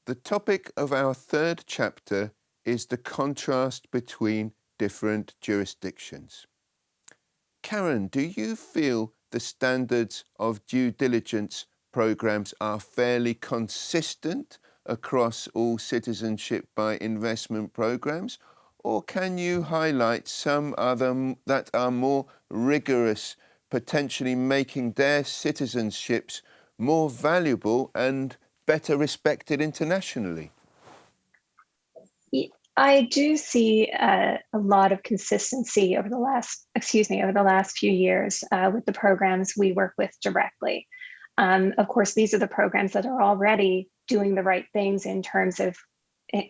The topic of our third chapter is the contrast between different jurisdictions. Karen, do you feel the standards of due diligence programs are fairly consistent across all citizenship by investment programs? Or can you highlight some other that are more rigorous, potentially making their citizenships more valuable and better respected internationally? I do see a lot of consistency over the last few years with the programs we work with directly. Of course, these are the programs that are already doing the right things in terms of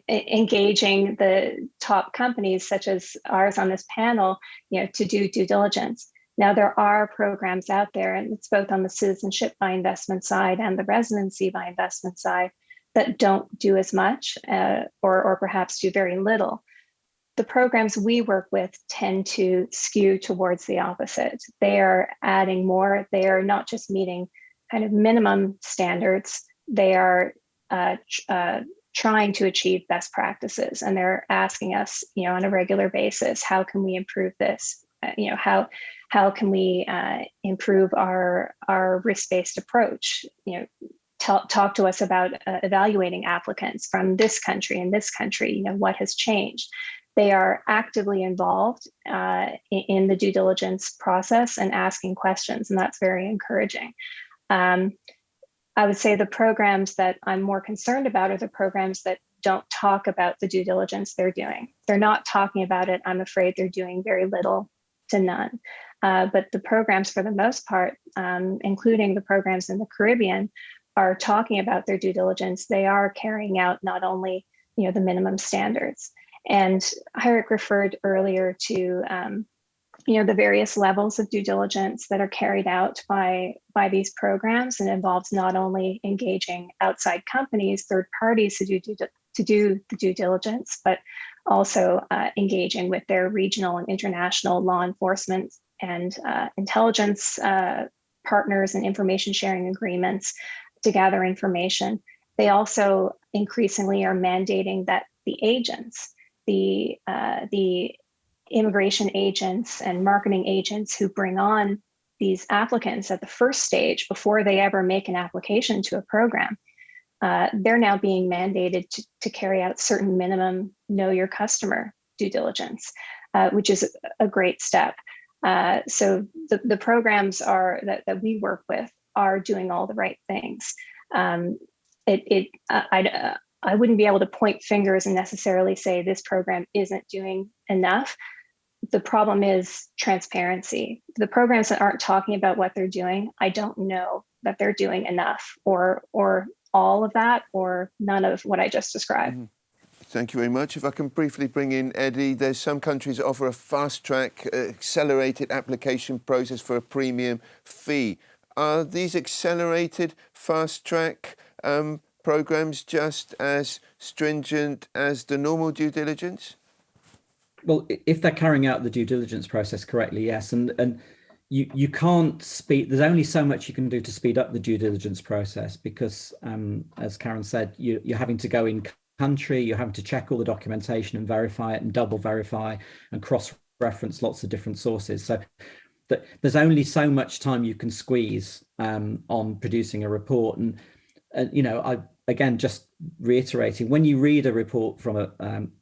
engaging the top companies, such as ours on this panel, to do due diligence. Now, there are programs out there, and it's both on the citizenship by investment side and the residency by investment side, that don't do as much or perhaps do very little. The programs we work with tend to skew towards the opposite. They are adding more. They are not just meeting kind of minimum standards. They are trying to achieve best practices, and they're asking us, on a regular basis, how can we improve this? How can we improve our risk-based approach? Talk to us about evaluating applicants from this country and this country. What has changed? They are actively involved in the due diligence process and asking questions, and that's very encouraging. I would say the programs that I'm more concerned about are the programs that don't talk about the due diligence they're doing. They're not talking about it. I'm afraid they're doing very little to none. But the programs, for the most part, including the programs in the Caribbean, are talking about their due diligence. They are carrying out not only the minimum standards. And Heyrick referred earlier to the various levels of due diligence that are carried out by these programs, and involves not only engaging outside companies, third parties to do the due diligence, but also engaging with their regional and international law enforcement and intelligence partners and information sharing agreements to gather information. They also increasingly are mandating that the agents, the immigration agents and marketing agents who bring on these applicants at the first stage before they ever make an application to a program, they're now being mandated to carry out certain minimum know your customer due diligence, which is a great step. So the programs that we work with are doing all the right things. I wouldn't be able to point fingers and necessarily say this program isn't doing enough. The problem is transparency. The programs that aren't talking about what they're doing, I don't know that they're doing enough or all of that or none of what I just described. Mm-hmm. Thank you very much. If I can briefly bring in Eddy, there's some countries that offer a fast-track, accelerated application process for a premium fee. Are these accelerated, fast-track programs just as stringent as the normal due diligence? Well, if they're carrying out the due diligence process correctly, yes. And you can't speed, there's only so much you can do to speed up the due diligence process because, as Karen said, you're having to go in country, you're having to check all the documentation and verify it and double verify and cross-reference lots of different sources. So there's only so much time you can squeeze on producing a report. And I again just reiterating, when you read a report from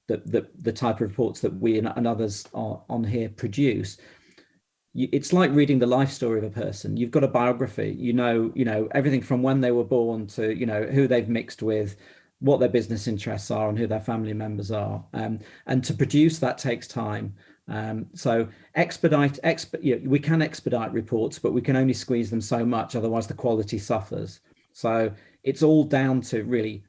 the type of reports that we and others on here produce, it's like reading the life story of a person. You've got a biography, everything from when they were born to who they've mixed with, what their business interests are, and who their family members are. And to produce that takes time. So we can expedite reports, but we can only squeeze them so much, otherwise the quality suffers. So it's all down to really,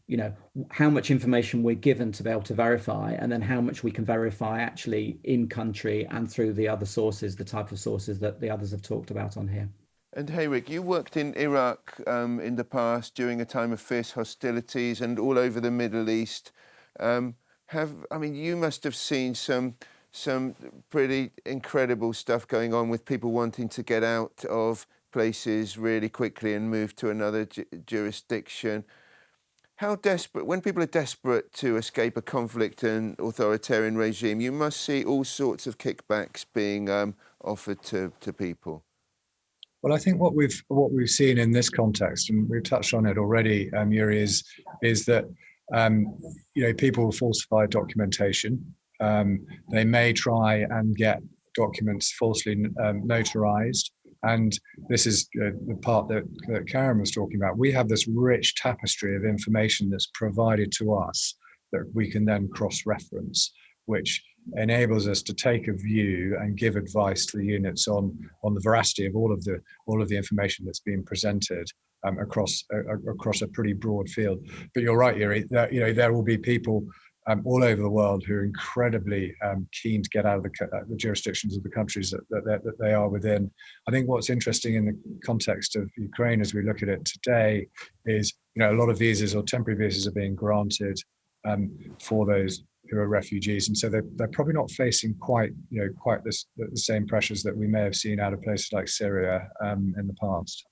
how much information we're given to be able to verify, and then how much we can verify actually in country and through the other sources, the type of sources that the others have talked about on here. And Heyrick, you worked in Iraq in the past during a time of fierce hostilities and all over the Middle East. You must have seen some pretty incredible stuff going on with people wanting to get out of places really quickly and move to another jurisdiction. how desperate, when people are desperate to escape a conflict and authoritarian regime, you must see all sorts of kickbacks being offered to people. Well, I think what we've seen in this context, and we've touched on it already, Yuri, is that people falsify documentation. They may try and get documents falsely notarized, and this is the part that Karen was talking about. We have this rich tapestry of information that's provided to us that we can then cross-reference, which enables us to take a view and give advice to the units on the veracity of all of the information that's being presented across a pretty broad field. But you're right, Yuri, that there will be people all over the world who are incredibly keen to get out of the jurisdictions of the countries that they are within. I think what's interesting in the context of Ukraine as we look at it today is, a lot of visas or temporary visas are being granted for those who are refugees, and so they're probably not facing quite the same pressures that we may have seen out of places like Syria in the past.